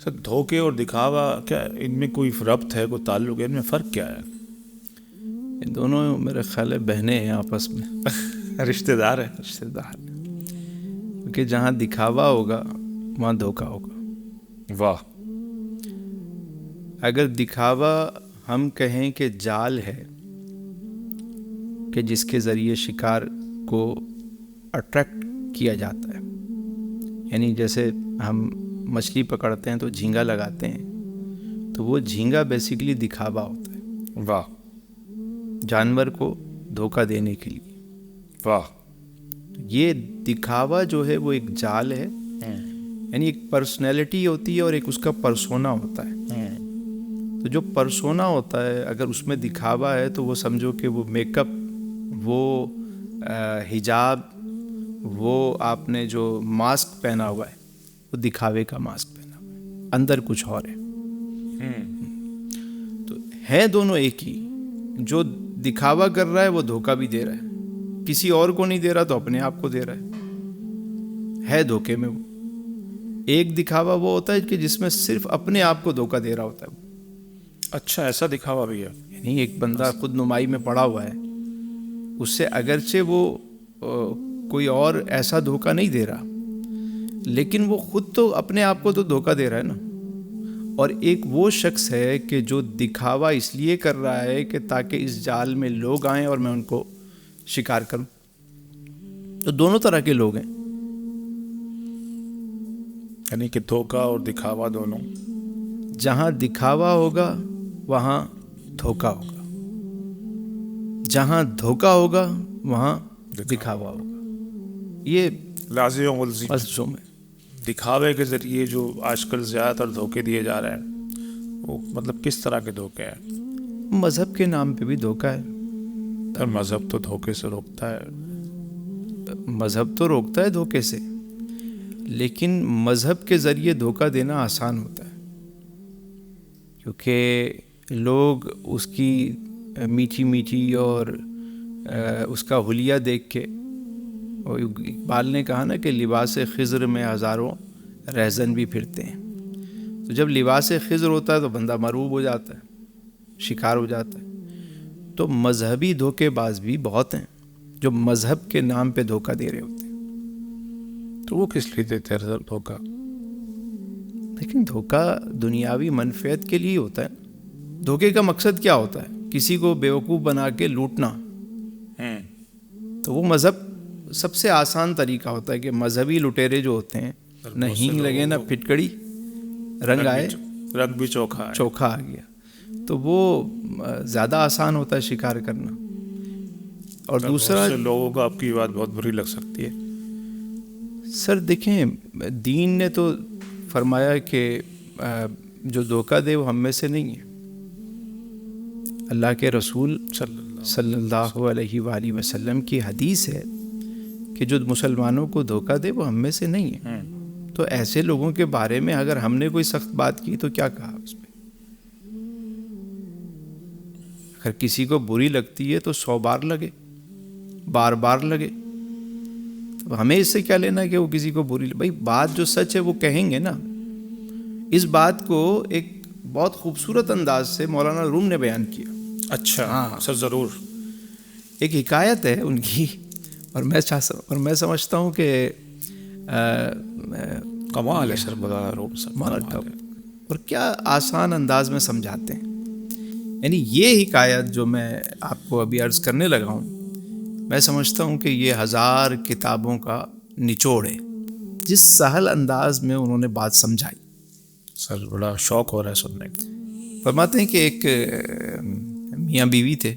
سر دھوکے اور دکھاوا کیا ان میں کوئی ربط ہے، کوئی تعلق ہے، ان میں فرق کیا ہے؟ یہ دونوں میرے خیال ہے بہنیں ہیں آپس میں، رشتہ دار ہیں. رشتے دار. کیونکہ جہاں دکھاوا ہوگا وہاں دھوکا ہوگا. واہ. اگر دکھاوا ہم کہیں کہ جال ہے کہ جس کے ذریعے شکار کو اٹریکٹ کیا جاتا ہے، یعنی جیسے ہم مچھلی پکڑتے ہیں تو جھینگا لگاتے ہیں، تو وہ جھینگا بیسیکلی دکھاوا ہوتا ہے. واہ. جانور کو دھوکا دینے کے لیے. واہ. یہ دکھاوا جو ہے وہ ایک جال ہے، یعنی ایک پرسنالٹی ہوتی ہے اور ایک اس کا پرسونا ہوتا ہے. تو جو پرسونا ہوتا ہے اگر اس میں دکھاوا ہے تو وہ سمجھو کہ وہ میک اپ، وہ حجاب، وہ آپ نے جو ماسک پہنا ہوا ہے وہ دکھاوے کا ماسک پہنا ہوا ہے، اندر کچھ اور ہے. تو ہے دونوں ایک ہی. جو دکھاوا کر رہا ہے وہ دھوکا بھی دے رہا ہے، کسی اور کو نہیں دے رہا تو اپنے آپ کو دے رہا ہے دھوکے میں. وہ ایک دکھاوا وہ ہوتا ہے کہ جس میں صرف اپنے آپ کو دھوکا دے رہا ہوتا ہے. اچھا، ایسا دکھاوا بھی ہے؟ یعنی ایک بندہ خود نمائی میں پڑا ہوا ہے، اس سے اگرچہ وہ کوئی اور ایسا دھوکا نہیں دے رہا، لیکن وہ خود تو اپنے آپ کو تو دھوکا دے رہا ہے نا. اور ایک وہ شخص ہے کہ جو دکھاوا اس لیے کر رہا ہے کہ تاکہ اس جال میں لوگ آئیں اور میں ان کو شکار کروں. تو دونوں طرح کے لوگ ہیں. یعنی کہ دھوکا اور دکھاوا دونوں. جہاں دکھاوا ہوگا وہاں دھوکا ہوگا، جہاں دھوکا ہوگا وہاں دکھاوا ہوگا. یہ لازم و ملزم ملزوم ہے. دکھاوے کے ذریعے جو آج کل زیادہ تر دھوکے دیے جا رہے ہیں وہ مطلب کس طرح کے دھوکے ہیں؟ مذہب کے نام پہ بھی دھوکا ہے. اور مذہب تو دھوکے سے روکتا ہے. مذہب تو روکتا ہے دھوکے سے، لیکن مذہب کے ذریعے دھوکا دینا آسان ہوتا ہے، کیونکہ لوگ اس کی میٹھی میٹھی اور اس کا حلیہ دیکھ کے، اور اقبال نے کہا نا کہ لباس خضر میں ہزاروں رہزن بھی پھرتے ہیں. تو جب لباس خضر ہوتا ہے تو بندہ مرعوب ہو جاتا ہے، شکار ہو جاتا ہے. تو مذہبی دھوکے باز بھی بہت ہیں جو مذہب کے نام پہ دھوکا دے رہے ہوتے ہیں. تو وہ کس لیے دیتے ہیں دھوکا؟ لیکن دھوکا دنیاوی منفعت کے لیے ہوتا ہے. دھوکے کا مقصد کیا ہوتا ہے؟ کسی کو بیوقوف بنا کے لوٹنا. تو وہ مذہب سب سے آسان طریقہ ہوتا ہے کہ مذہبی لٹیرے جو ہوتے ہیں، نہ ہینگ لگے نہ پھٹکڑی، رنگ آئے، رنگ بھی چوکھا آ گیا. تو وہ زیادہ آسان ہوتا ہے شکار کرنا. اور دوسرا، لوگوں کو آپ کی بات بہت بری لگ سکتی ہے. سر دیکھیں، دین نے تو فرمایا کہ جو دھوکا دے وہ ہم میں سے نہیں ہے. اللہ کے رسول صلی اللہ علیہ وآلہ وسلم کی حدیث ہے کہ جو مسلمانوں کو دھوکا دے وہ ہم میں سے نہیں ہے. تو ایسے لوگوں کے بارے میں اگر ہم نے کوئی سخت بات کی تو کیا کہا اس میں؟ اگر کسی کو بری لگتی ہے تو 100 بار لگے، بار بار لگے. تو ہمیں اس سے کیا لینا کہ وہ کسی کو بری بھائی بات جو سچ ہے وہ کہیں گے نا. اس بات کو ایک بہت خوبصورت انداز سے مولانا روم نے بیان کیا. اچھا. ہاں سر، ضرور. ایک حکایت ہے ان کی، اور میں سمجھتا ہوں کہ کمال ہے سر مولانا روم سر. اور کیا آسان انداز میں سمجھاتے ہیں. یعنی یہ حکایت جو میں آپ کو ابھی عرض کرنے لگا ہوں، میں سمجھتا ہوں کہ یہ 1000 کتابوں کا نچوڑ ہے، جس سہل انداز میں انہوں نے بات سمجھائی. سر بڑا شوق ہو رہا ہے سننے کا. فرماتے ہیں کہ ایک میاں بیوی تھے.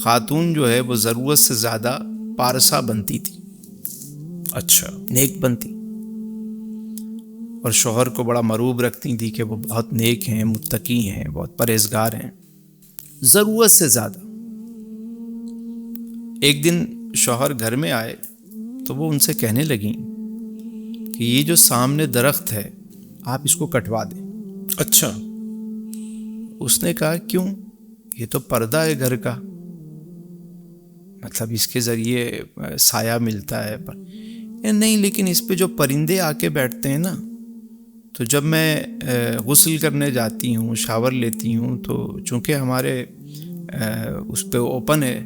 خاتون جو ہے وہ ضرورت سے زیادہ پارسا بنتی تھی. اچھا. نیک بنتی، اور شوہر کو بڑا مرعوب رکھتی تھی کہ وہ بہت نیک ہیں، متقی ہیں، بہت پرہیزگار ہیں، ضرورت سے زیادہ. ایک دن شوہر گھر میں آئے تو وہ ان سے کہنے لگیں کہ یہ جو سامنے درخت ہے آپ اس کو کٹوا دیں. اچھا. اس نے کہا کیوں؟ یہ تو پردہ ہے گھر کا، مطلب اس کے ذریعے سایہ ملتا ہے. نہیں، لیکن اس پہ جو پرندے آ کے بیٹھتے ہیں نا تو جب میں غسل کرنے جاتی ہوں، شاور لیتی ہوں، تو چونکہ ہمارے اس پہ اوپن ہے،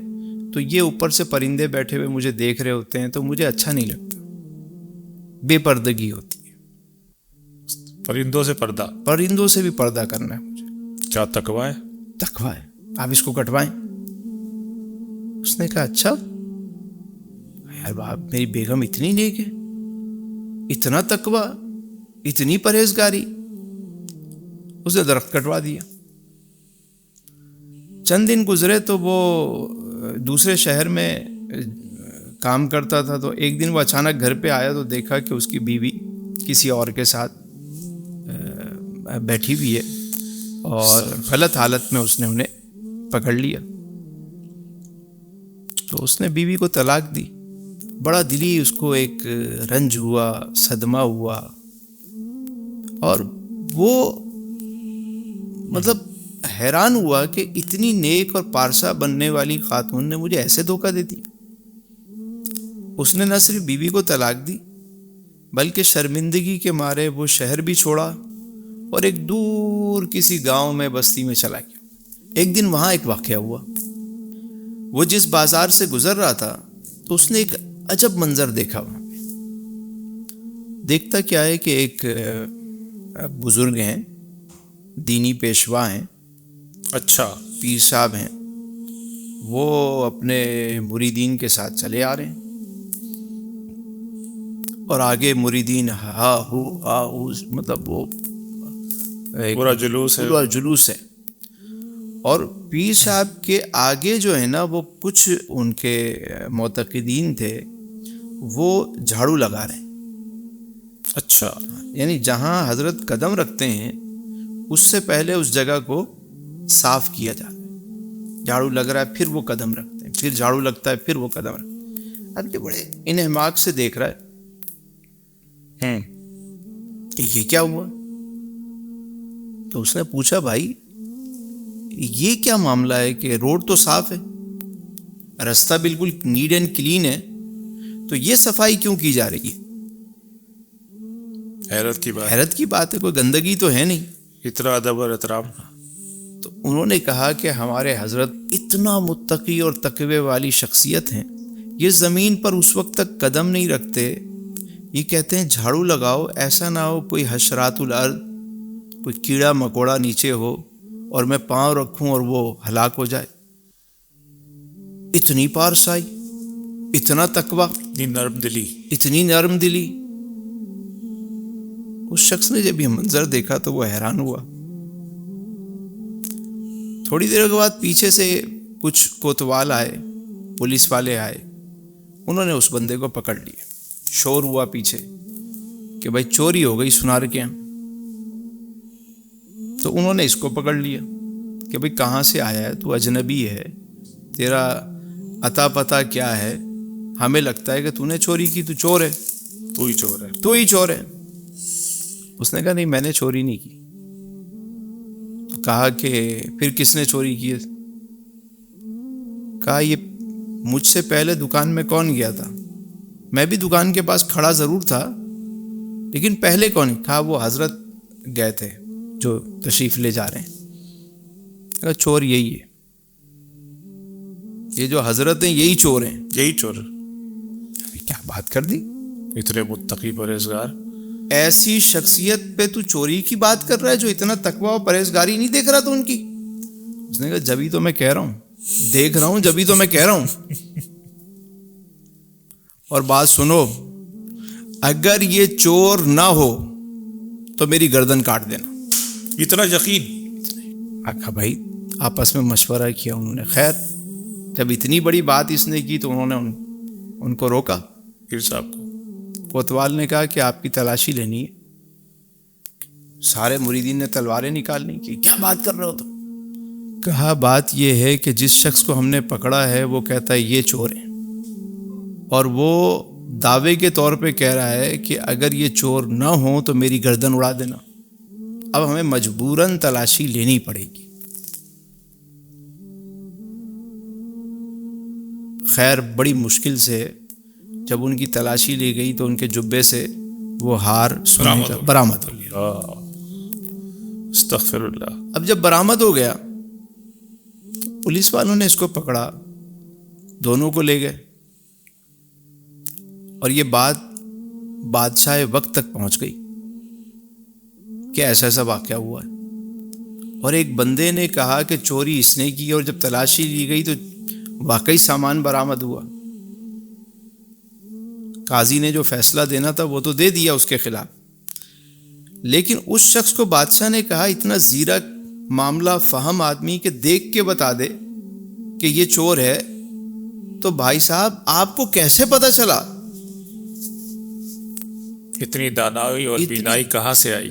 تو یہ اوپر سے پرندے بیٹھے ہوئے مجھے دیکھ رہے ہوتے ہیں، تو مجھے اچھا نہیں لگتا، بے پردگی ہوتی ہے. پرندوں سے پردہ؟ پرندوں سے بھی پردہ کرنا ہے مجھے. کیا تقوی ہے؟ تقوی ہے، آپ اس کو کٹوائیں. اس نے کہا اچھا یار باپ، میری بیگم اتنی نیک ہے، اتنا تقوی، اتنی پرہیزگاری. اس نے درخت کٹوا دیا. چند دن گزرے تو وہ دوسرے شہر میں کام کرتا تھا، تو ایک دن وہ اچانک گھر پہ آیا تو دیکھا کہ اس کی بیوی کسی اور کے ساتھ بیٹھی ہوئی ہے، اور غلط حالت میں اس نے انہیں پکڑ لیا. تو اس نے بیوی کو طلاق دی. بڑا دلی اس کو ایک رنج ہوا، صدمہ ہوا، اور وہ مطلب حیران ہوا کہ اتنی نیک اور پارسا بننے والی خاتون نے مجھے ایسے دھوکہ دے دی. اس نے نہ صرف بیوی کو طلاق دی، بلکہ شرمندگی کے مارے وہ شہر بھی چھوڑا اور ایک دور کسی گاؤں میں بستی میں چلا گیا. ایک دن وہاں ایک واقعہ ہوا. وہ جس بازار سے گزر رہا تھا تو اس نے ایک عجب منظر دیکھا. وہاں پہ دیکھتا کیا ہے کہ ایک بزرگ ہیں، دینی پیشوا ہیں، اچھا، پیر صاحب ہیں، وہ اپنے مریدین کے ساتھ چلے آ رہے ہیں، اور آگے مریدین ہا ہو مطلب وہ پورا جلوس ہے. پورا جلوس ہے. اور پیر صاحب کے آگے جو ہے نا، وہ کچھ ان کے معتقدین تھے، وہ جھاڑو لگا رہے ہیں. اچھا، یعنی جہاں حضرت قدم رکھتے ہیں اس سے پہلے اس جگہ کو صاف کیا جاتا ہے. جھاڑو لگ رہا ہے، پھر وہ قدم رکھتے ہیں، پھر جھاڑو لگتا ہے، پھر وہ قدم رکھتے ہیں. اب یہ بڑے انہماک سے دیکھ رہا ہے کہ یہ کیا ہوا. تو اس نے پوچھا بھائی یہ کیا معاملہ ہے کہ روڈ تو صاف ہے، رستہ بالکل نیٹ اینڈ کلین ہے، تو یہ صفائی کیوں کی جا رہی ہے؟ حیرت کی بات. حیرت کی بات ہے، کوئی گندگی تو ہے نہیں. اتنا ادب اور احترام. تو انہوں نے کہا کہ ہمارے حضرت اتنا متقی اور تقوی والی شخصیت ہیں، یہ زمین پر اس وقت تک قدم نہیں رکھتے، یہ کہتے ہیں جھاڑو لگاؤ، ایسا نہ ہو کوئی حشرات الارض، کوئی کیڑا مکوڑا نیچے ہو اور میں پاؤں رکھوں اور وہ ہلاک ہو جائے. اتنی پارسائی، اتنا تقوی، اتنی نرم دلی. اتنی نرم دلی. اس شخص نے جب یہ منظر دیکھا تو وہ حیران ہوا. تھوڑی دیر کے بعد پیچھے سے کچھ کوتوال آئے، پولیس والے آئے، انہوں نے اس بندے کو پکڑ لیا. شور ہوا پیچھے کہ بھائی چوری ہو گئی سنار کے یہاں. تو انہوں نے اس کو پکڑ لیا کہ بھائی کہاں سے آیا ہے، تو اجنبی ہے، تیرا عطا پتہ کیا ہے، ہمیں لگتا ہے کہ تو نے چوری کی، تو چور ہے، تو ہی چور ہے. تو ہی چور ہے. اس نے کہا نہیں میں نے چوری نہیں کی. تو کہا کہ پھر کس نے چوری کی ہے؟ کہا یہ مجھ سے پہلے دکان میں کون گیا تھا؟ میں بھی دکان کے پاس کھڑا ضرور تھا، لیکن پہلے کون؟ کہا وہ حضرت گئے تھے جو تشریف لے جا رہے ہیں. کہا چور یہی ہے، یہ جو حضرت ہیں یہی چور ہیں. یہی چور. کیا بات کر دی. اتنے متقی پرہیزگار. ایسی شخصیت پہ تو چوری کی بات کر رہا ہے جو اتنا تقویٰ و پرہیزگاری نہیں دیکھ رہا تو ان کی. اس نے کہا جبھی تو میں کہہ رہا ہوں، دیکھ رہا ہوں جبھی تو میں کہہ رہا ہوں. اور بات سنو، اگر یہ چور نہ ہو تو میری گردن کاٹ دینا. اتنا یقین. آقا بھائی آپس میں مشورہ کیا انہوں نے. خیر جب اتنی بڑی بات اس نے کی تو انہوں نے ان کو روکا. پیر صاحب کو کوتوال نے کہا کہ آپ کی تلاشی لینی ہے. سارے مریدین نے تلواریں نکالنی کی. کیا بات کر رہے ہو تم؟ کہا بات یہ ہے کہ جس شخص کو ہم نے پکڑا ہے وہ کہتا ہے یہ چور ہے، اور وہ دعوے کے طور پہ کہہ رہا ہے کہ اگر یہ چور نہ ہو تو میری گردن اڑا دینا. اب ہمیں مجبوراً تلاشی لینی پڑے گی. خیر بڑی مشکل سے جب ان کی تلاشی لی گئی تو ان کے جبے سے وہ ہار سونے کا برآمد ہو گیا. استغفر اللہ. اب جب برآمد ہو گیا پولیس والوں نے اس کو پکڑا, دونوں کو لے گئے, اور یہ بات بادشاہ وقت تک پہنچ گئی کہ ایسا ایسا واقعہ ہوا ہے. اور ایک بندے نے کہا کہ چوری اس نے کی, اور جب تلاشی لی گئی تو واقعی سامان برآمد ہوا. قاضی نے جو فیصلہ دینا تھا وہ تو دے دیا اس کے خلاف, لیکن اس شخص کو بادشاہ نے کہا اتنا زیرک معاملہ فہم آدمی کہ دیکھ کے بتا دے کہ یہ چور ہے, تو بھائی صاحب آپ کو کیسے پتا چلا؟ اتنی دانائی اور بینائی کہاں سے آئی؟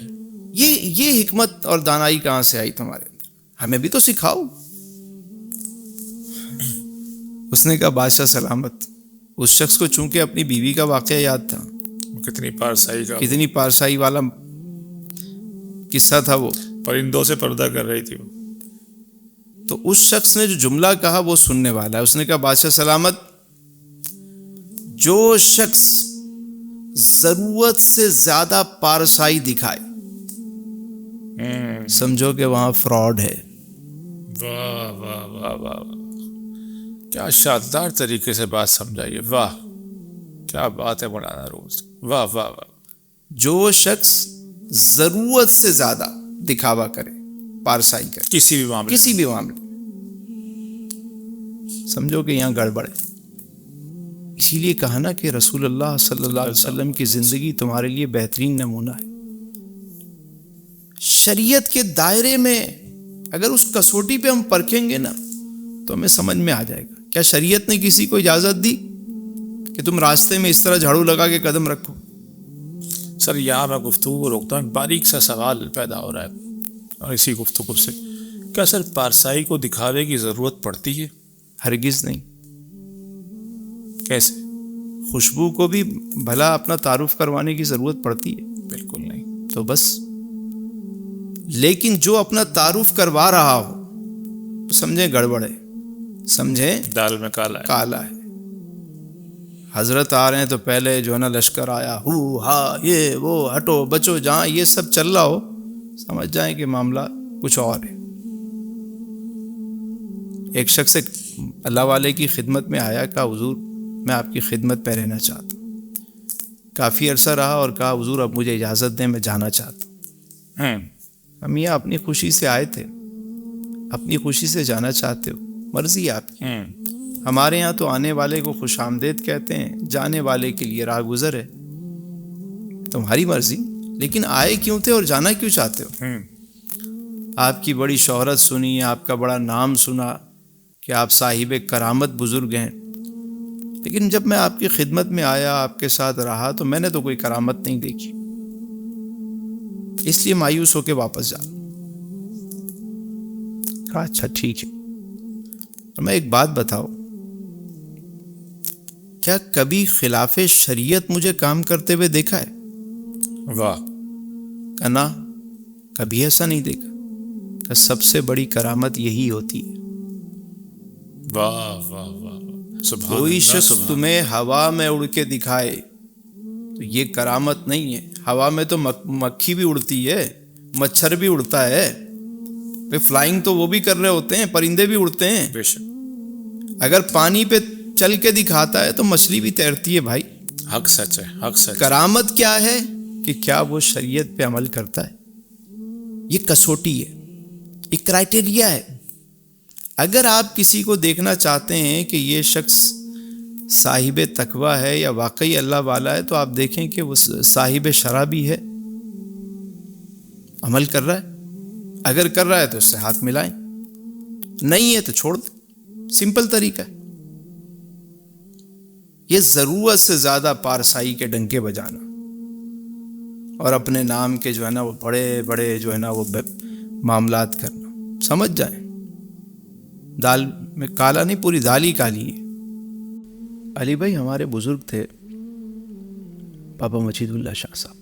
یہ حکمت اور دانائی کہاں سے آئی تمہارے اندر؟ ہمیں بھی تو سکھاؤ. اس نے کہا بادشاہ سلامت. اس شخص کو چونکہ اپنی بیوی کا واقعہ یاد تھا, کتنی پارسائی والا قصہ تھا وہ, پرندوں سے پردہ کر رہی تھی وہ. تو اس شخص نے جو جملہ کہا وہ سننے والا ہے. اس نے کہا بادشاہ سلامت, جو شخص ضرورت سے زیادہ پارسائی دکھائے سمجھو کہ وہاں فراڈ ہے. واہ واہ واہ واہ, کیا شاندار طریقے سے بات سمجھائیے. واہ کیا بات ہے مولانا روز. واہ واہ واہ. جو شخص ضرورت سے زیادہ دکھاوا کرے, پارسائی کرے کسی بھی معاملے سمجھو کہ یہاں گڑبڑ ہے. اسی لیے کہا نا کہ رسول اللہ صلی اللہ علیہ وسلم کی زندگی تمہارے لیے بہترین نمونہ ہے. شریعت کے دائرے میں اگر اس کسوٹی پہ ہم پرکھیں گے نا تو ہمیں سمجھ میں آ جائے گا. کیا شریعت نے کسی کو اجازت دی کہ تم راستے میں اس طرح جھاڑو لگا کے قدم رکھو؟ سر یہاں میں گفتگو کو روکتا ہوں, باریک سا سوال پیدا ہو رہا ہے اور اسی گفتگو سے, کیا سر پارسائی کو دکھاوے کی ضرورت پڑتی ہے؟ ہرگز نہیں. کیسے؟ خوشبو کو بھی بھلا اپنا تعارف کروانے کی ضرورت پڑتی ہے؟ بالکل نہیں. تو بس, لیکن جو اپنا تعارف کروا رہا ہو تو سمجھیں گڑبڑ ہے, سمجھیں دال میں کالا ہے. حضرت آ رہے ہیں تو پہلے جو ہے نا لشکر آیا, ہو ہا یہ وہ ہٹو بچو, جہاں یہ سب چل رہا ہو سمجھ جائیں کہ معاملہ کچھ اور ہے. ایک شخص اللہ والے کی خدمت میں آیا, کہا حضور میں آپ کی خدمت پہ رہنا چاہتا ہوں. کافی عرصہ رہا اور کہا حضور اب مجھے اجازت دیں, میں جانا چاہتا ہوں. میاں اپنی خوشی سے آئے تھے, اپنی خوشی سے جانا چاہتے ہو, مرضی ہے آپ کی. ہمارے ہاں تو آنے والے کو خوش آمدید کہتے ہیں, جانے والے کے لیے راہ گزر ہے. تمہاری مرضی, لیکن آئے کیوں تھے اور جانا کیوں چاہتے ہو؟ آپ کی بڑی شہرت سنی, آپ کا بڑا نام سنا کہ آپ صاحب کرامت بزرگ ہیں, لیکن جب میں آپ کی خدمت میں آیا, آپ کے ساتھ رہا, تو میں نے تو کوئی کرامت نہیں دیکھی, اس لیے مایوس ہو کے واپس جا. کہا اچھا ٹھیک ہے. اور میں ایک بات بتاؤ, کیا کبھی خلاف شریعت مجھے کام کرتے ہوئے دیکھا ہے؟ واہ. نا کبھی ایسا نہیں دیکھا. کہ سب سے بڑی کرامت یہی ہوتی ہے. واہ واہ واہ. کوئی شخص تمہیں ہوا میں اڑ کے دکھائے تو یہ کرامت نہیں ہے. ہوا میں تو مکھی بھی اڑتی ہے, مچھر بھی اڑتا ہے, فلائنگ تو وہ بھی کر رہے ہوتے ہیں, پرندے بھی اڑتے ہیں. بے شک. اگر پانی پہ چل کے دکھاتا ہے تو مچھلی بھی تیرتی ہے بھائی. حق سچ ہے, حق سچ. کرامت کیا ہے کہ کیا وہ شریعت پہ عمل کرتا ہے. یہ کسوٹی ہے, ایک کرائٹیریا ہے. اگر آپ کسی کو دیکھنا چاہتے ہیں کہ یہ شخص صاحب تقوی ہے یا واقعی اللہ والا ہے, تو آپ دیکھیں کہ وہ صاحب شرابی ہے, عمل کر رہا ہے. اگر کر رہا ہے تو اس سے ہاتھ ملائیں, نہیں ہے تو چھوڑ دیں. سمپل طریقہ ہے. یہ ضرورت سے زیادہ پارسائی کے ڈنکے بجانا اور اپنے نام کے جو ہے نا وہ بڑے بڑے جو ہے نا وہ معاملات کرنا, سمجھ جائیں دال میں کالا نہیں, پوری دال ہی کالی ہے. علی بھائی ہمارے بزرگ تھے بابا مجید اللہ شاہ صاحب,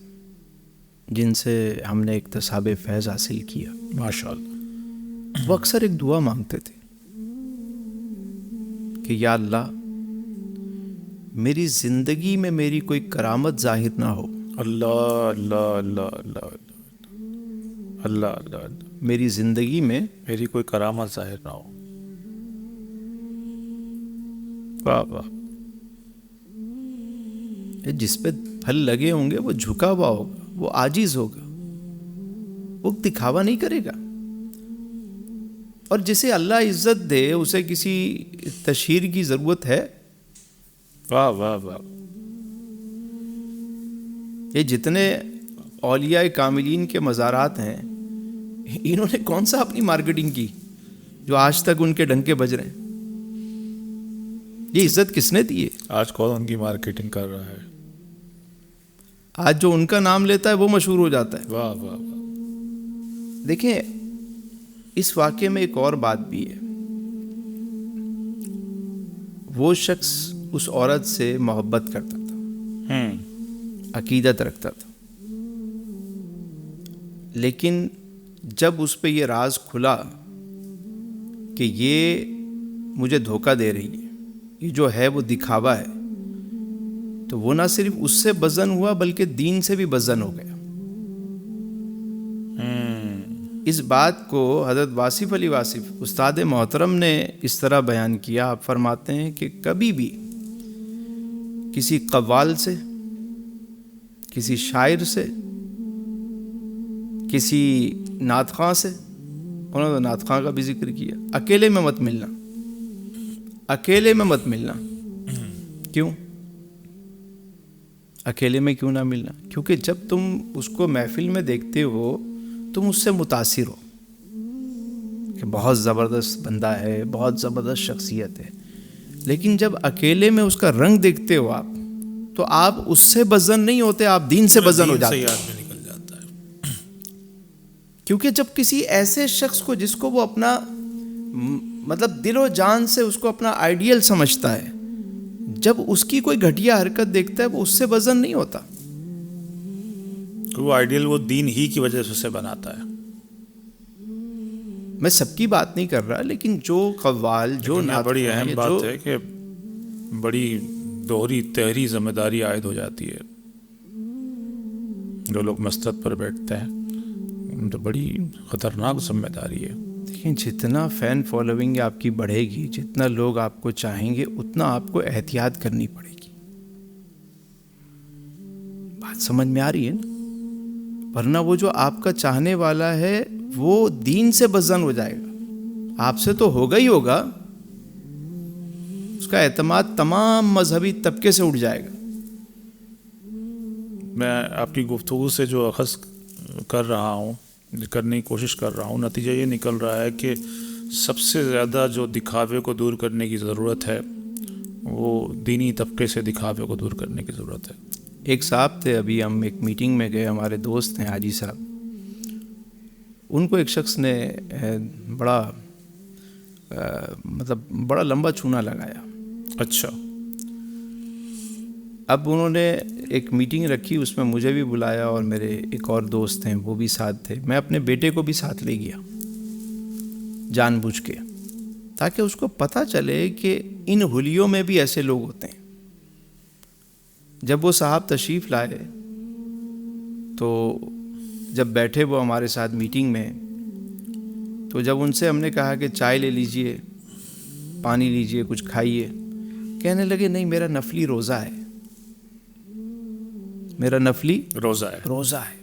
جن سے ہم نے اکتساب فیض حاصل کیا ماشاء اللہ. وہ اکثر ایک دعا مانگتے تھے کہ یا اللہ میری زندگی میں میری کوئی کرامت ظاہر نہ ہو, اللہ اللہ اللہ اللہ اللہ اللہ اللہ، میری زندگی میں میری کوئی کرامت ظاہر نہ ہو. واہ واہ. جس پہ پھل لگے ہوں گے وہ جھکا ہوا ہوگا، وہ عاجز ہوگا، وہ دکھاوا نہیں کرے گا. اور جسے اللہ عزت دے اسے کسی تشہیر کی ضرورت ہے؟ واہ واہ واہ. یہ جتنے اولیاء کاملین کے مزارات ہیں، انہوں نے کون سا اپنی مارکیٹنگ کی جو آج تک ان کے ڈنکے بج رہے ہیں؟ یہ عزت کس نے دی ہے؟ آج کون ان کی مارکیٹنگ کر رہا ہے؟ آج جو ان کا نام لیتا ہے وہ مشہور ہو جاتا ہے. واہ واہ واہ. دیکھیں، اس واقعے میں ایک اور بات بھی ہے. وہ شخص اس عورت سے محبت کرتا تھا، عقیدت رکھتا تھا، لیکن جب اس پہ یہ راز کھلا کہ یہ مجھے دھوکہ دے رہی ہے، یہ جو ہے وہ دکھاوا ہے، تو وہ نہ صرف اس سے بزن ہوا بلکہ دین سے بھی بزن ہو گیا. اس بات کو حضرت واصف علی واصف استاد محترم نے اس طرح بیان کیا. آپ فرماتے ہیں کہ کبھی بھی کسی قوال سے، کسی شاعر سے، کسی نعت خواں سے، انہوں نے نعت خواں کا بھی ذکر کیا، اکیلے میں مت ملنا، اکیلے میں مت ملنا. کیوں اکیلے میں کیوں نہ ملنا؟ کیونکہ جب تم اس کو محفل میں دیکھتے ہو تم اس سے متاثر ہو کہ بہت زبردست بندہ ہے، بہت زبردست شخصیت ہے، لیکن جب اکیلے میں اس کا رنگ دیکھتے ہو آپ، تو آپ اس سے بزن نہیں ہوتے، آپ دین سے بزن ہو جاتے ہیں. میں نکل جاتا ہے. کیونکہ جب کسی ایسے شخص کو جس کو وہ اپنا مطلب دل و جان سے اس کو اپنا آئیڈیل سمجھتا ہے، جب اس کی کوئی گھٹیا حرکت دیکھتا ہے وہ اس سے بزن نہیں ہوتا. وہ آئیڈیل وہ دین ہی کی وجہ سے اسے بناتا ہے. میں سب کی بات نہیں کر رہا، لیکن جو قوال، جو بڑی اہم بات ہے کہ بڑی دوہری تہری ذمہ داری عائد ہو جاتی ہے. جو لوگ مسجد پر بیٹھتے ہیں تو بڑی خطرناک ذمہ داری ہے. دیکھیں، جتنا فین فالوئنگ آپ کی بڑھے گی، جتنا لوگ آپ کو چاہیں گے، اتنا آپ کو احتیاط کرنی پڑے گی. بات سمجھ میں آ رہی ہے نا؟ ورنہ وہ جو آپ کا چاہنے والا ہے وہ دین سے بزن ہو جائے گا، آپ سے تو ہوگا ہی ہوگا، اس کا اعتماد تمام مذہبی طبقے سے اٹھ جائے گا. میں اپنی گفتگو سے جو اخذ کر رہا ہوں، کرنے کی کوشش کر رہا ہوں، نتیجہ یہ نکل رہا ہے کہ سب سے زیادہ جو دکھاوے کو دور کرنے کی ضرورت ہے وہ دینی طبقے سے دکھاوے کو دور کرنے کی ضرورت ہے. ایک صاحب تھے، ابھی ہم ایک میٹنگ میں گئے، ہمارے دوست ہیں حاجی صاحب، ان کو ایک شخص نے بڑا بڑا لمبا چونا لگایا. اچھا. اب انہوں نے ایک میٹنگ رکھی، اس میں مجھے بھی بلایا اور میرے ایک اور دوست ہیں وہ بھی ساتھ تھے. میں اپنے بیٹے کو بھی ساتھ لے گیا جان بوجھ کے، تاکہ اس کو پتہ چلے کہ ان حلیوں میں بھی ایسے لوگ ہوتے ہیں. جب وہ صاحب تشریف لائے تو جب بیٹھے وہ ہمارے ساتھ میٹنگ میں، تو جب ان سے ہم نے کہا کہ چائے لے لیجئے، پانی لیجئے، کچھ کھائیے، کہنے لگے نہیں، میرا نفلی روزہ ہے، میرا نفلی روزہ ہے.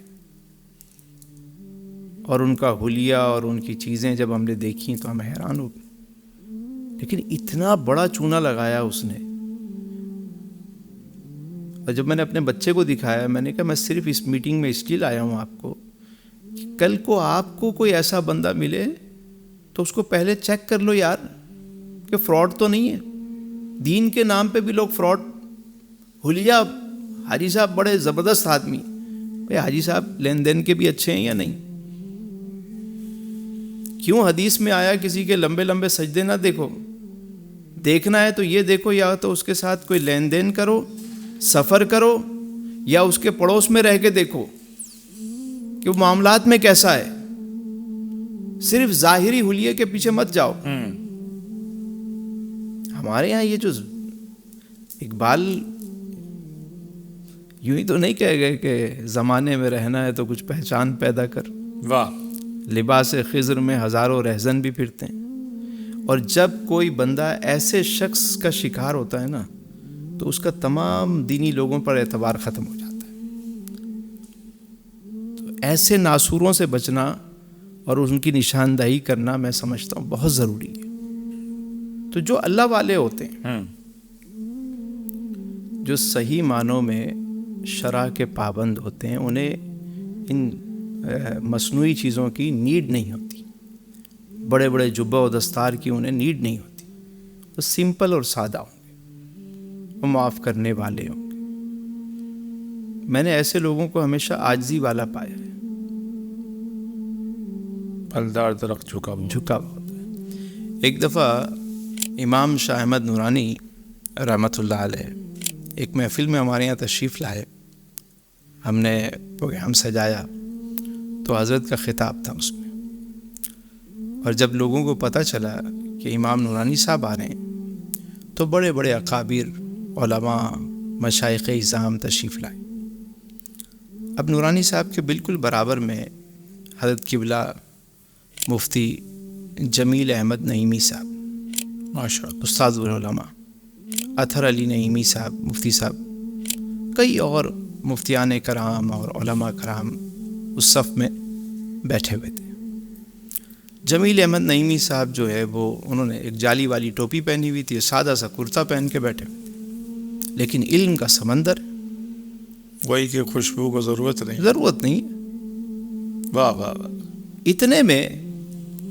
اور ان کا حلیہ اور ان کی چیزیں جب ہم نے دیکھیں تو ہم حیران ہو گئے. لیکن اتنا بڑا چونا لگایا اس نے. اور جب میں نے اپنے بچے کو دکھایا، میں نے کہا میں صرف اس میٹنگ میں اس لیے لایا ہوں آپ کو کہ کل کو آپ کو کوئی ایسا بندہ ملے تو اس کو پہلے چیک کر لو یار کہ فراڈ تو نہیں ہے. دین کے نام پہ بھی لوگ فراڈ. حلیہ، حاجی صاحب بڑے زبردست آدمی، بھائی حاجی صاحب لین دین کے بھی اچھے ہیں یا نہیں؟ کیوں حدیث میں آیا کسی کے لمبے لمبے سجدے نہ دیکھو؟ دیکھنا ہے تو یہ دیکھو یا تو اس کے ساتھ کوئی لین دین کرو، سفر کرو، یا اس کے پڑوس میں رہ کے دیکھو کہ وہ معاملات میں کیسا ہے. صرف ظاہری حلیے کے پیچھے مت جاؤ. ہمارے یہاں یہ جو اقبال یوں ہی تو نہیں کہہ گئے کہ زمانے میں رہنا ہے تو کچھ پہچان پیدا کر. واہ. لباس خضر میں ہزاروں رہزن بھی پھرتے ہیں. اور جب کوئی بندہ ایسے شخص کا شکار ہوتا ہے نا تو اس کا تمام دینی لوگوں پر اعتبار ختم ہو جاتا ہے. تو ایسے ناسوروں سے بچنا اور ان کی نشاندہی کرنا میں سمجھتا ہوں بہت ضروری ہے. تو جو اللہ والے ہوتے ہیں، جو صحیح معنوں میں شرع کے پابند ہوتے ہیں، انہیں ان مصنوعی چیزوں کی نیڈ نہیں ہوتی. بڑے بڑے جبہ و دستار کی انہیں نیڈ نہیں ہوتی. وہ سمپل اور سادہ ہوں گے، وہ معاف کرنے والے ہوں گے. میں نے ایسے لوگوں کو ہمیشہ عاجزی والا پایا ہے. پھلدار درخت جھکا ہوتا ہے. ایک دفعہ امام شاہ احمد نورانی رحمۃ اللہ علیہ ایک محفل میں ہمارے یہاں تشریف لائے. ہم نے پروگرام سجایا تو حضرت کا خطاب تھا اس میں. اور جب لوگوں کو پتہ چلا کہ امام نورانی صاحب آ رہے ہیں تو بڑے بڑے اکابر علماء مشائخ اعظام تشریف لائے. اب نورانی صاحب کے بالکل برابر میں حضرت قبلہ مفتی جمیل احمد نعیمی صاحب ماشاء اللہ، استاد العلماء، اطہر علی نعیمی صاحب مفتی صاحب، کئی اور مفتیان کرام اور علماء کرام اس صف میں بیٹھے ہوئے تھے. جمیل احمد نعیمی صاحب جو ہے وہ انہوں نے ایک جالی والی ٹوپی پہنی ہوئی تھی، سادہ سا کرتا پہن کے بیٹھے ہوئے، لیکن علم کا سمندر. وہی کہ خوشبو کو ضرورت نہیں. واہ واہ واہ. اتنے میں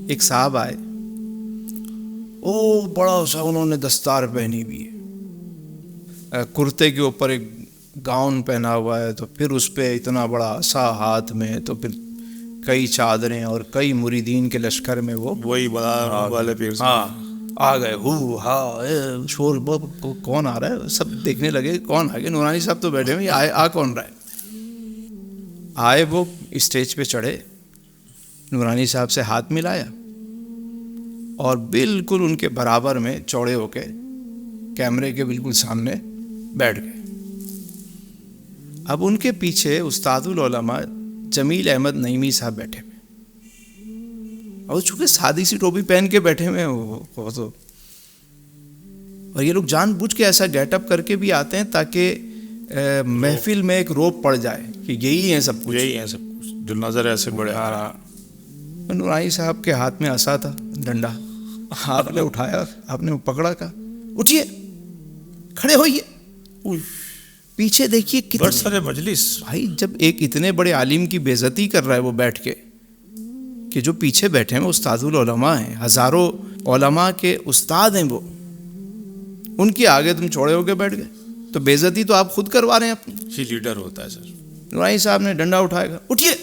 ایک صاحب آئے، او بڑا سا انہوں نے دستار پہنی ہوئی ہے، کرتے کے اوپر ایک گاؤن پہنا ہوا ہے، تو پھر اس پہ اتنا بڑا عصا ہاتھ میں، تو پھر کئی چادریں اور کئی مریدین کے لشکر میں وہ وہی بڑا والے پیر آ گئے. شور کون آ رہا ہے؟ سب دیکھنے لگے کون آ گئے. نورانی صاحب تو بیٹھے ہوئے، آ کون رہا ہے؟ آئے وہ اسٹیج پہ چڑھے، نورانی صاحب سے ہاتھ ملایا اور بالکل ان کے برابر میں چوڑے ہو کے کیمرے کے بالکل سامنے بیٹھ گئے. اب ان کے پیچھے استاد العلماء جمیل احمد نعیمی صاحب بیٹھے ہوئے، اور چونکہ سادی سی ٹوپی پہن کے بیٹھے ہوئے وہ تو، اور یہ لوگ جان بوجھ کے ایسا گیٹ اپ کر کے بھی آتے ہیں تاکہ محفل میں ایک روپ پڑ جائے کہ یہی ہیں سب کچھ، جو نظر ایسے بڑے. نورانی صاحب کے ہاتھ میں عصا تھا، ڈنڈا. آپ نے اٹھایا، آپ نے پکڑا، کہا اٹھیے، کھڑے ہوئیے، پیچھے دیکھیے کتنے سارے مجلس. بھائی جب ایک اتنے بڑے عالم کی بے عزتی کر رہا ہے وہ بیٹھ کے، کہ جو پیچھے بیٹھے ہیں وہ استاد العلماء ہیں، ہزاروں علماء کے استاد ہیں، وہ ان کے آگے تم چوڑے ہو کے بیٹھ گئے، تو بے عزتی تو آپ خود کروا رہے ہیں اپنی. یہ لیڈر ہوتا ہے سر. نورانی صاحب نے ڈنڈا اٹھایا، اٹھیے،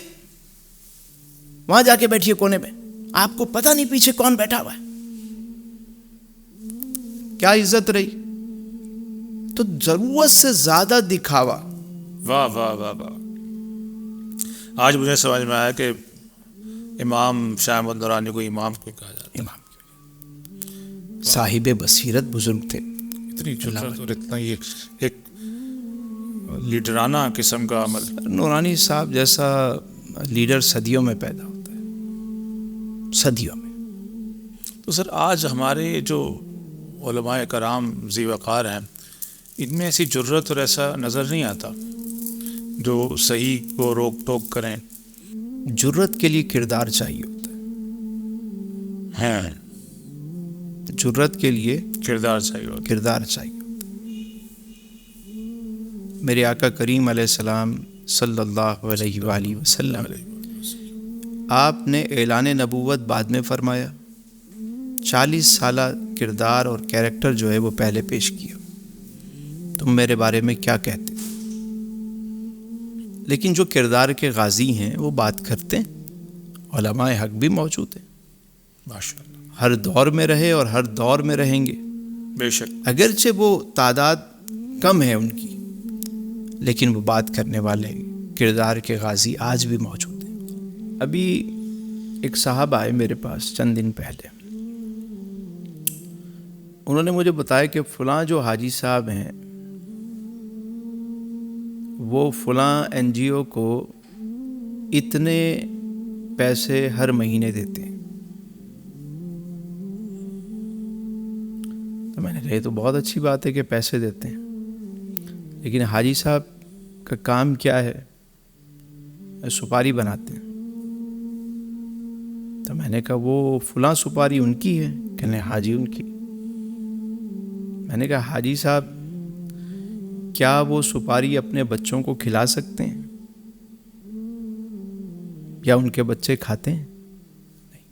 وہاں جا کے بیٹھیے کونے میں، آپ کو پتہ نہیں پیچھے کون بیٹھا ہوا ہے. کیا عزت رہی. تو ضرورت سے زیادہ دکھاوا. واہ واہ واہ واہ. آج مجھے سمجھ میں آیا کہ امام شاہ احمد نورانی کو امام کو کہا جاتا ہے. امام صاحب بصیرت بزرگ تھے. اتنی جرأت اور اتنا یہ ایک لیڈرانہ قسم کا عمل. نورانی صاحب جیسا لیڈر صدیوں میں پیدا ہوتا ہے، صدیوں میں. تو سر آج ہمارے جو علماء کرام ذی وقار ہیں، ان میں ایسی جرأت اور ایسا نظر نہیں آتا جو صحیح کو روک ٹوک کریں. جرأت کے لیے کردار چاہیے ہوتا ہے. جرأت کے لیے کردار چاہیے ہوتا ہے. میرے آقا کریم علیہ السلام صلی اللہ علیہ وآلہ وسلم، آپ نے اعلان نبوت بعد میں فرمایا، 40 سالہ کردار اور کیریکٹر جو ہے وہ پہلے پیش کیا. تم میرے بارے میں کیا کہتے؟ لیکن جو کردار کے غازی ہیں وہ بات کرتے ہیں. علماء حق بھی موجود ہیں ماشاءاللہ، ہر دور میں رہے اور ہر دور میں رہیں گے بے شک. اگرچہ وہ تعداد کم ہے ان کی، لیکن وہ بات کرنے والے کردار کے غازی آج بھی موجود ہیں. ابھی ایک صاحب آئے میرے پاس چند دن پہلے، انہوں نے مجھے بتایا کہ فلاں جو حاجی صاحب ہیں وہ فلاں NGO کو اتنے پیسے ہر مہینے دیتے ہیں. تو میں نے کہا یہ تو بہت اچھی بات ہے کہ پیسے دیتے ہیں، لیکن حاجی صاحب کا کام کیا ہے؟ سپاری بناتے ہیں. تو میں نے کہا وہ فلاں سپاری ان کی ہے؟ کہنے حاجی ان کی. میں نے کہا حاجی صاحب کیا وہ سپاری اپنے بچوں کو کھلا سکتے ہیں یا ان کے بچے کھاتے ہیں؟ نہیں.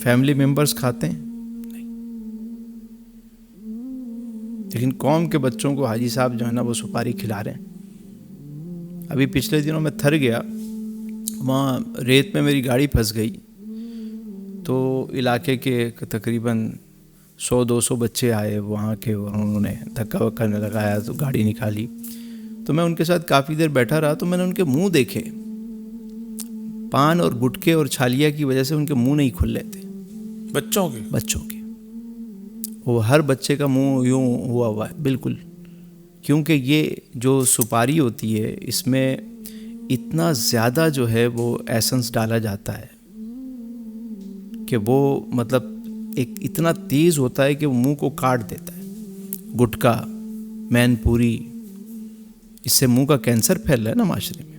فیملی ممبرز کھاتے ہیں؟ نہیں. لیکن قوم کے بچوں کو حاجی صاحب جو ہے نا وہ سپاری کھلا رہے ہیں. ابھی پچھلے دنوں میں تھر گیا، وہاں ریت میں میری گاڑی پھنس گئی، تو علاقے کے تقریباً 100-200 بچے آئے وہاں کے، اور انہوں نے دھکا وکا لگایا تو گاڑی نکالی. تو میں ان کے ساتھ کافی دیر بیٹھا رہا، تو میں نے ان کے منہ دیکھے، پان اور گٹکے اور چھالیا کی وجہ سے ان کے منہ نہیں کھل رہے تھے. بچوں کے وہ ہر بچے کا منہ یوں ہوا ہے بالکل، کیونکہ یہ جو سپاری ہوتی ہے اس میں اتنا زیادہ جو ہے وہ ایسنس ڈالا جاتا ہے کہ وہ مطلب ایک اتنا تیز ہوتا ہے کہ وہ منہ کو کاٹ دیتا ہے. گٹکا، مین پوری، اس سے منہ کا کینسر پھیل رہا ہے نا معاشرے میں.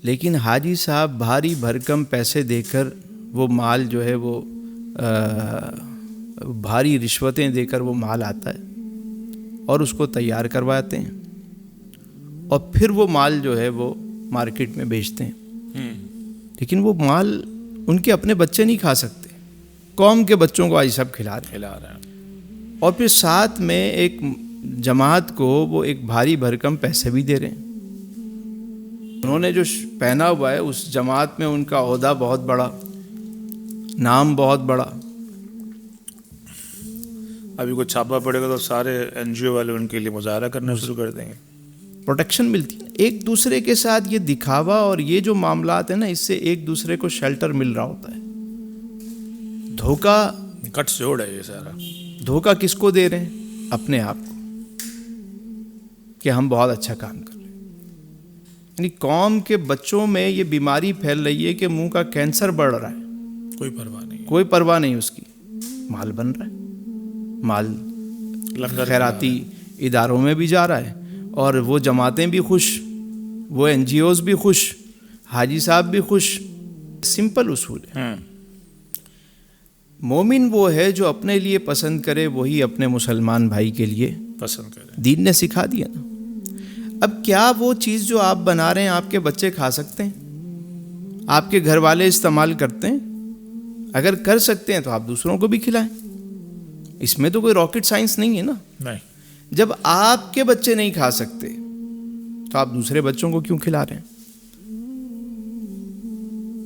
لیکن حاجی صاحب بھاری بھرکم پیسے دے کر وہ مال جو ہے وہ بھاری رشوتیں دے کر وہ مال آتا ہے اور اس کو تیار کرواتے ہیں، اور پھر وہ مال جو ہے وہ مارکیٹ میں بیچتے ہیں. لیکن وہ مال ان کے اپنے بچے نہیں کھا سکتے، قوم کے بچوں کو حاجی صاحب کھلا رہے ہیں. اور پھر ساتھ میں ایک جماعت کو وہ ایک بھاری بھرکم پیسے بھی دے رہے ہیں. انہوں نے جو پہنا ہوا ہے اس جماعت میں ان کا عہدہ بہت بڑا، نام بہت بڑا. ابھی کوئی چھاپا پڑے گا تو سارے NGO والے ان کے لیے مظاہرہ کرنا شروع کر دیں گے. پروٹیکشن ملتی ہے ایک دوسرے کے ساتھ. یہ دکھاوا اور یہ جو معاملات ہیں نا، اس سے ایک دوسرے کو شیلٹر مل رہا ہوتا ہے. دھوکہ کٹ جوڑ ہے یہ سارا. دھوکہ کس کو دے رہے ہیں؟ اپنے آپ کو، کہ ہم بہت اچھا کام کر رہے ہیں. یعنی قوم کے بچوں میں یہ بیماری پھیل رہی ہے کہ منہ کا کینسر بڑھ رہا ہے، کوئی پرواہ نہیں، کوئی پرواہ نہیں اس کی. مال بن رہا ہے، مال خیراتی اداروں میں بھی جا رہا ہے، اور وہ جماعتیں بھی خوش، وہ NGOs بھی خوش، حاجی صاحب بھی خوش. سمپل اصول ہے. مومن وہ ہے جو اپنے لیے پسند کرے، وہی اپنے مسلمان بھائی کے لیے پسند کرے. دین نے سکھا دیا نا. اب کیا وہ چیز جو آپ بنا رہے ہیں آپ کے بچے کھا سکتے ہیں؟ آپ کے گھر والے استعمال کرتے ہیں؟ اگر کر سکتے ہیں تو آپ دوسروں کو بھی کھلائیں. اس میں تو کوئی راکٹ سائنس نہیں ہے نا. نہیں. جب آپ کے بچے نہیں کھا سکتے تو آپ دوسرے بچوں کو کیوں کھلا رہے ہیں؟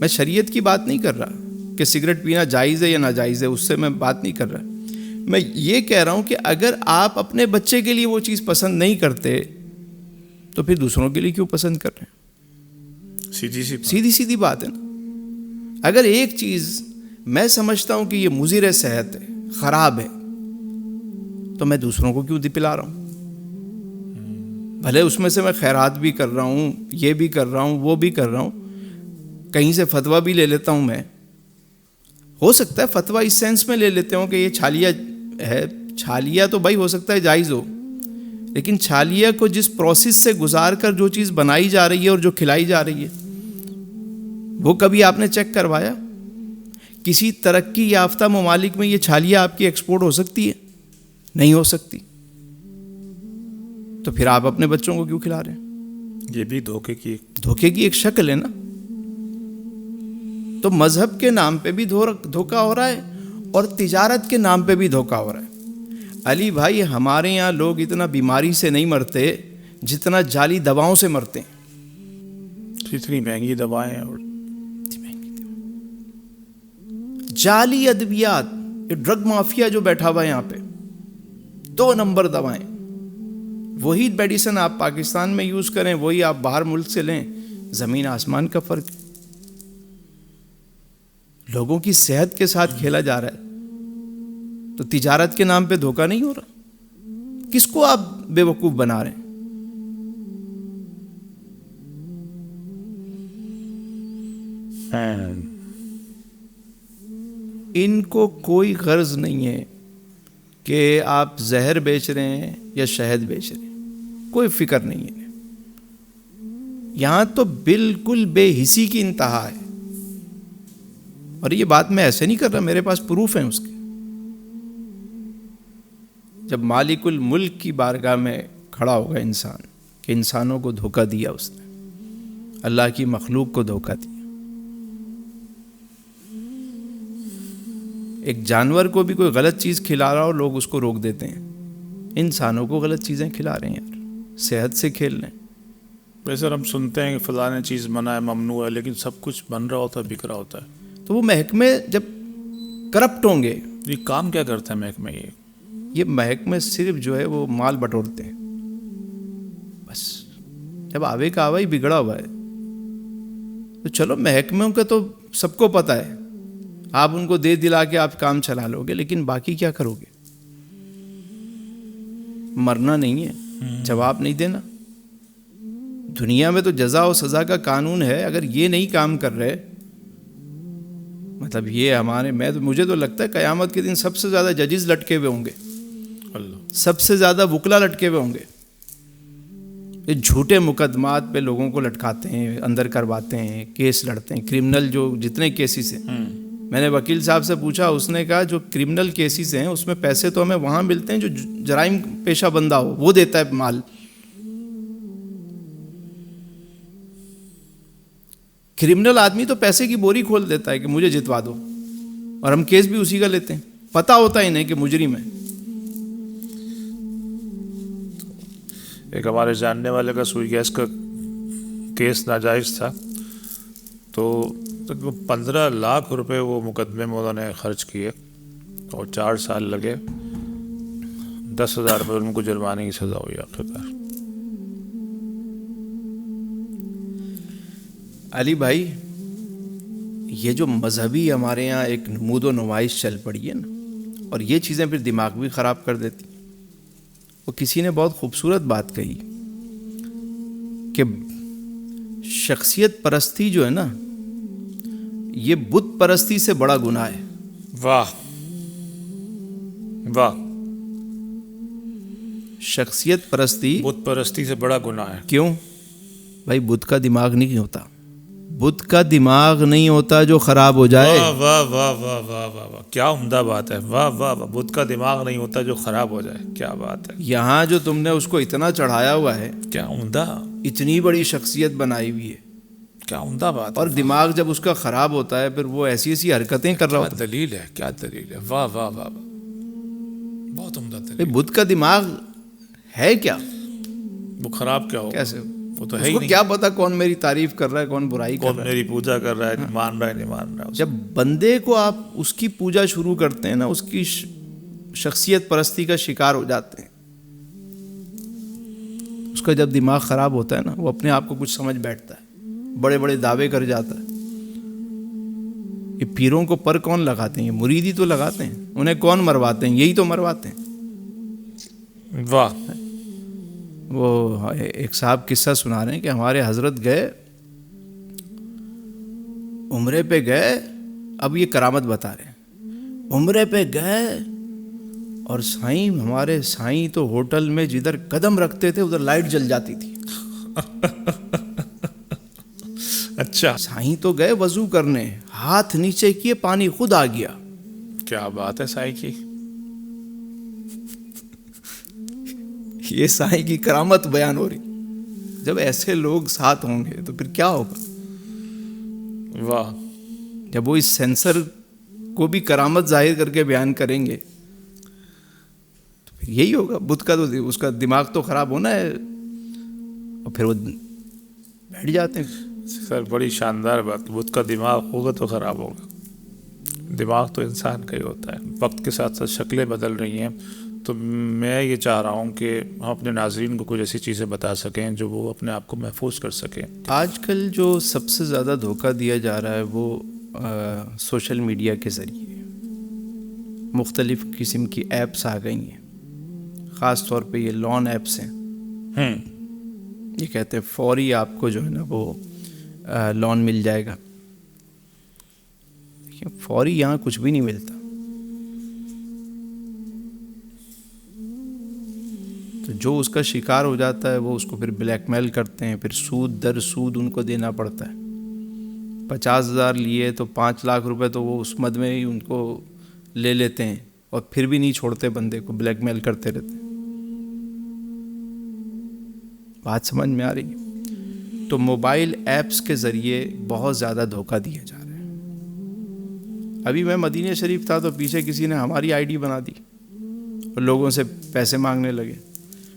میں شریعت کی بات نہیں کر رہا کہ سگریٹ پینا جائز ہے یا ناجائز ہے، اس سے میں بات نہیں کر رہا. میں یہ کہہ رہا ہوں کہ اگر آپ اپنے بچے کے لیے وہ چیز پسند نہیں کرتے تو پھر دوسروں کے لیے کیوں پسند کر رہے ہیں؟ سیدھی بات ہے نا. اگر ایک چیز میں سمجھتا ہوں کہ یہ مضر صحت ہے، خراب ہے، تو میں دوسروں کو کیوں پلا رہا ہوں؟ بھلے اس میں سے میں خیرات بھی کر رہا ہوں، یہ بھی کر رہا ہوں، وہ بھی کر رہا ہوں، کہیں سے فتویٰ بھی لے لیتا ہوں. میں ہو سکتا ہے فتویٰ اس سینس میں لے لیتے ہوں کہ یہ چھالیا ہے. چھالیا تو بھائی ہو سکتا ہے جائز ہو، لیکن چھالیا کو جس پروسیس سے گزار کر جو چیز بنائی جا رہی ہے اور جو کھلائی جا رہی ہے، وہ کبھی آپ نے چیک کروایا؟ کسی ترقی یافتہ ممالک میں یہ چھالیا آپ کی ایکسپورٹ ہو سکتی ہے؟ نہیں ہو سکتی. تو پھر آپ اپنے بچوں کو کیوں کھلا رہے ہیں؟ یہ بھی دھوکے کی ایک شکل ہے نا. تو مذہب کے نام پہ بھی دھوکہ ہو رہا ہے اور تجارت کے نام پہ بھی دھوکہ ہو رہا ہے. علی بھائی، ہمارے یہاں لوگ اتنا بیماری سے نہیں مرتے جتنا جعلی دواؤں سے مرتے ہیں. اتنی مہنگی دوائیں اور جعلی ادویات، یہ ڈرگ مافیا جو بیٹھا ہوا ہے یہاں پہ، 2 نمبر دوائیں. وہی میڈیسن آپ پاکستان میں یوز کریں، وہی آپ باہر ملک سے لیں، زمین آسمان کا فرق. لوگوں کی صحت کے ساتھ کھیلا جا رہا ہے. تو تجارت کے نام پہ دھوکہ نہیں ہو رہا؟ کس کو آپ بے وقوف بنا رہے ہیں؟ ان کو کوئی غرض نہیں ہے کہ آپ زہر بیچ رہے ہیں یا شہد بیچ رہے ہیں، کوئی فکر نہیں ہے. یہاں تو بالکل بے حسی کی انتہا ہے. اور یہ بات میں ایسے نہیں کر رہا، میرے پاس پروف ہیں اس کے. جب مالک الملک کی بارگاہ میں کھڑا ہوگا انسان کہ انسانوں کو دھوکہ دیا، اس نے اللہ کی مخلوق کو دھوکہ دیا. ایک جانور کو بھی کوئی غلط چیز کھلا رہا ہو، لوگ اس کو روک دیتے ہیں. انسانوں کو غلط چیزیں کھلا رہے ہیں یار، صحت سے کھیل رہے ہیں. ویسے ہم سنتے ہیں کہ فلاں چیز منع ہے، ممنوع ہے، لیکن سب کچھ بن رہا ہوتا ہے، بک رہا ہوتا ہے. تو وہ محکمے جب کرپٹ ہوں گے، یہ کام کیا کرتا ہے محکمہ؟ یہ محکمے صرف جو ہے وہ مال بٹورتے ہیں بس. جب آوے کا آوا ہی بگڑا ہوا ہے تو چلو محکموں کا تو سب کو پتہ ہے، آپ ان کو دے دلا کے آپ کام چلا لو گے، لیکن باقی کیا کرو گے؟ مرنا نہیں ہے، جواب نہیں دینا. دنیا میں تو جزا و سزا کا قانون ہے. اگر یہ نہیں کام کر رہے، مطلب یہ مجھے تو لگتا ہے قیامت کے دن سب سے زیادہ ججز لٹکے ہوئے ہوں گے، سب سے زیادہ وکلا لٹکے ہوئے ہوں گے. یہ جھوٹے مقدمات پہ لوگوں کو لٹکاتے ہیں، اندر کرواتے ہیں، کیس لڑتے ہیں. کرمنل جو جتنے کیسز ہیں، میں نے وکیل صاحب سے پوچھا، اس نے کہا جو کرمنل کیسز ہیں اس میں پیسے تو ہمیں وہاں ملتے ہیں جو جرائم پیشہ بندہ ہو، وہ دیتا ہے مال. کرمنل آدمی تو پیسے کی بوری کھول دیتا ہے کہ مجھے جتوا دو، اور ہم کیس بھی اسی کا لیتے ہیں. پتہ ہوتا ہی نہیں کہ مجرم ہے. ایک ہمارے جاننے والے کا سوئی گیس کا کیس ناجائز تھا، تو 15 لاکھ روپے وہ مقدمے میں انہوں نے خرچ کیے اور 4 سال لگے. 10,000 روپے ان کو جرمانے کی سزا ہوئی آخرکار. علی بھائی، یہ جو مذہبی ہمارے یہاں ایک نمود و نمائش چل پڑی ہے نا، اور یہ چیزیں پھر دماغ بھی خراب کر دیتی. وہ کسی نے بہت خوبصورت بات کہی کہ شخصیت پرستی جو ہے نا، یہ بت پرستی سے بڑا گناہ ہے. واہ واہ، شخصیت پرستی بت پرستی سے بڑا گناہ ہے. کیوں بھائی؟ بت کا دماغ نہیں ہوتا، بت کا دماغ نہیں ہوتا جو خراب ہو جائے. واہ واہ واہ واہ واہ واہ واہ، کیا عمدہ بات ہے. واہ واہ واہ، بت کا دماغ نہیں ہوتا جو خراب ہو جائے. کیا بات ہے. یہاں جو تم نے اس کو اتنا چڑھایا ہوا ہے، کیا عمدہ، اتنی بڑی شخصیت بنائی ہوئی ہے، کیا عمدہ بات ہے. اور دماغ جب اس کا خراب ہوتا ہے پھر وہ ایسی ایسی حرکتیں کر رہا ہوتا کیا دلیل ہے، کیا دلیل ہے. واہ واہ واہ واہ، بہت عمدہ ہے. دلیل. بت کا دماغ ہے کیا؟ وہ خراب کیا ہو؟ کیسے؟ وہ تو ہے اس ہی کو نہیں. کیا پتا کون میری تعریف کر رہا ہے، کون برائی کر کون رہا ہے. میری پوجا کر رہا ہے، مان رہا ہے نہیں مان رہا ہے. جب بندے کو آپ اس کی پوجا شروع کرتے ہیں نا، اس کی شخصیت پرستی کا شکار ہو جاتے ہیں. اس کا جب دماغ خراب ہوتا ہے نا، وہ اپنے آپ کو کچھ سمجھ بیٹھتا ہے، بڑے بڑے دعوے کر جاتا ہے. یہ پیروں کو پر کون لگاتے ہیں؟ یہ مرید ہی تو لگاتے ہیں. انہیں کون مرواتے ہیں؟ یہی تو مرواتے ہیں. واہ. وہ ایک صاحب قصہ سنا رہے ہیں کہ ہمارے حضرت گئے عمرے پہ گئے. اب یہ کرامت بتا رہے ہیں. عمرے پہ گئے اور سائیں، ہمارے سائیں تو ہوٹل میں جدھر قدم رکھتے تھے ادھر لائٹ جل جاتی تھی. اچھا، سائیں تو گئے وضو کرنے، ہاتھ نیچے کیے، پانی خود آ گیا. کیا بات ہے سائی کی. یہ سائیں کی کرامت بیان ہو رہی. جب ایسے لوگ ساتھ ہوں گے تو پھر کیا ہوگا؟ واہ. جب وہ اس سینسر کو بھی کرامت ظاہر کر کے بیان کریں گے تو پھر یہی ہوگا. بدھ کا تو اس کا دماغ تو خراب ہونا ہے، اور پھر وہ بیٹھ جاتے ہیں. سر بڑی شاندار بات. بدھ کا دماغ ہوگا تو خراب ہوگا. دماغ تو انسان کا ہی ہوتا ہے. وقت کے ساتھ ساتھ شکلیں بدل رہی ہیں، تو میں یہ چاہ رہا ہوں کہ ہم اپنے ناظرین کو کچھ ایسی چیزیں بتا سکیں جو وہ اپنے آپ کو محفوظ کر سکیں. آج کل جو سب سے زیادہ دھوکہ دیا جا رہا ہے وہ سوشل میڈیا کے ذریعے مختلف قسم کی ایپس آ گئی ہیں. خاص طور پہ یہ لون ایپس ہیں. یہ کہتے ہیں فوری آپ کو جو ہے نا وہ لون مل جائے گا. فوری یہاں کچھ بھی نہیں ملتا. تو جو اس کا شکار ہو جاتا ہے وہ اس کو پھر بلیک میل کرتے ہیں, پھر سود در سود ان کو دینا پڑتا ہے. 50,000 لیے تو 5 لاکھ روپے تو وہ اس مد میں ہی ان کو لے لیتے ہیں, اور پھر بھی نہیں چھوڑتے بندے کو, بلیک میل کرتے رہتے ہیں. بات سمجھ میں آ رہی ہے؟ تو موبائل ایپس کے ذریعے بہت زیادہ دھوکہ دیا جا رہا ہے. ابھی میں مدینہ شریف تھا تو پیچھے کسی نے ہماری آئی ڈی بنا دی اور لوگوں سے پیسے مانگنے لگے.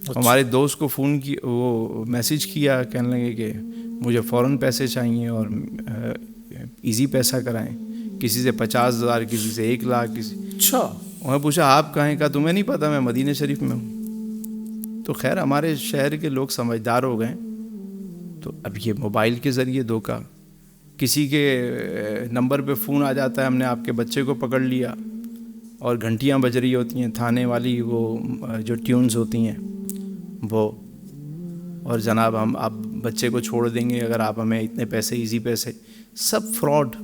ہمارے دوست کو فون کی, وہ میسیج کیا, کہنے لگے کہ مجھے فوراً پیسے چاہیے اور ایزی پیسہ کرائیں. کسی سے 50,000, کسی سے 1 لاکھ, کسی. اچھا. میں پوچھا آپ کہاں ہیں؟ کہا تمہیں نہیں پتہ میں مدینہ شریف میں ہوں. تو خیر ہمارے شہر کے لوگ سمجھدار ہو گئے. تو اب یہ موبائل کے ذریعے دھوکہ, کسی کے نمبر پہ فون آ جاتا ہے, ہم نے آپ کے بچے کو پکڑ لیا, اور گھنٹیاں بج رہی ہوتی ہیں تھانے والی, وہ جو ٹیونز ہوتی ہیں وہ, اور جناب ہم آپ بچے کو چھوڑ دیں گے اگر آپ ہمیں اتنے پیسے, ایزی پیسے. سب فراڈ.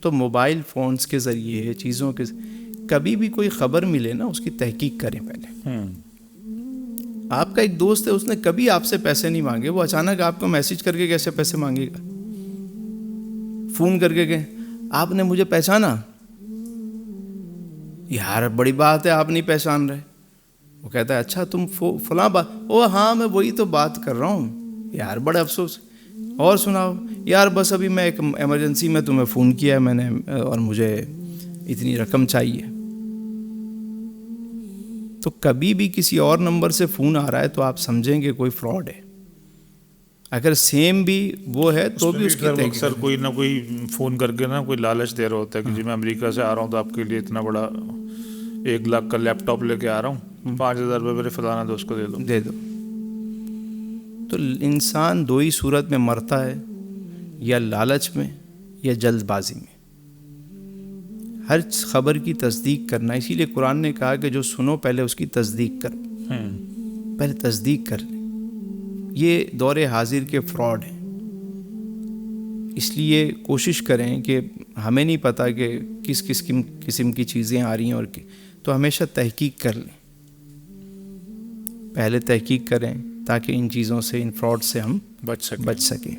تو موبائل فونز کے ذریعے چیزوں کے, کبھی بھی کوئی خبر ملے نا اس کی تحقیق کریں پہلے. آپ کا ایک دوست ہے, اس نے کبھی آپ سے پیسے نہیں مانگے, وہ اچانک آپ کو میسج کر کے کیسے پیسے مانگے گا؟ فون کر کے کہ آپ نے مجھے پہچانا؟ یار بڑی بات ہے, آپ نہیں پہچان رہے. وہ کہتا ہے اچھا تم فلاں بات, او ہاں میں وہی تو بات کر رہا ہوں. یار بڑا افسوس. اور سناؤ؟ یار بس ابھی میں ایک ایمرجنسی میں تمہیں فون کیا ہے میں نے, اور مجھے اتنی رقم چاہیے. تو کبھی بھی کسی اور نمبر سے فون آ رہا ہے تو آپ سمجھیں کہ کوئی فراڈ ہے. اگر سیم بھی وہ ہے تو بھی اس کی تحقیق. اکثر کوئی نہ کوئی فون کر کے نا کوئی لالچ دے رہا ہوتا ہے کہ جی میں امریکہ سے آ رہا ہوں تو آپ کے لیے اتنا بڑا 1 لاکھ کا لیپ ٹاپ لے کے آ رہا ہوں, 5,000 روپے میرے فلانا دوست کو دے دو. تو انسان 2 ہی صورت میں مرتا ہے, یا لالچ میں یا جلد بازی میں. ہر خبر کی تصدیق کرنا, اسی لیے قرآن نے کہا کہ جو سنو پہلے اس کی تصدیق کرو, پہلے تصدیق کر لیں. یہ دور حاضر کے فراڈ ہیں. اس لیے کوشش کریں کہ ہمیں نہیں پتہ کہ کس قسم کی چیزیں آ رہی ہیں, اور تو ہمیشہ تحقیق کر لیں. پہلے تحقیق کریں تاکہ ان چیزوں سے, ان فراڈ سے ہم بچ سکیں.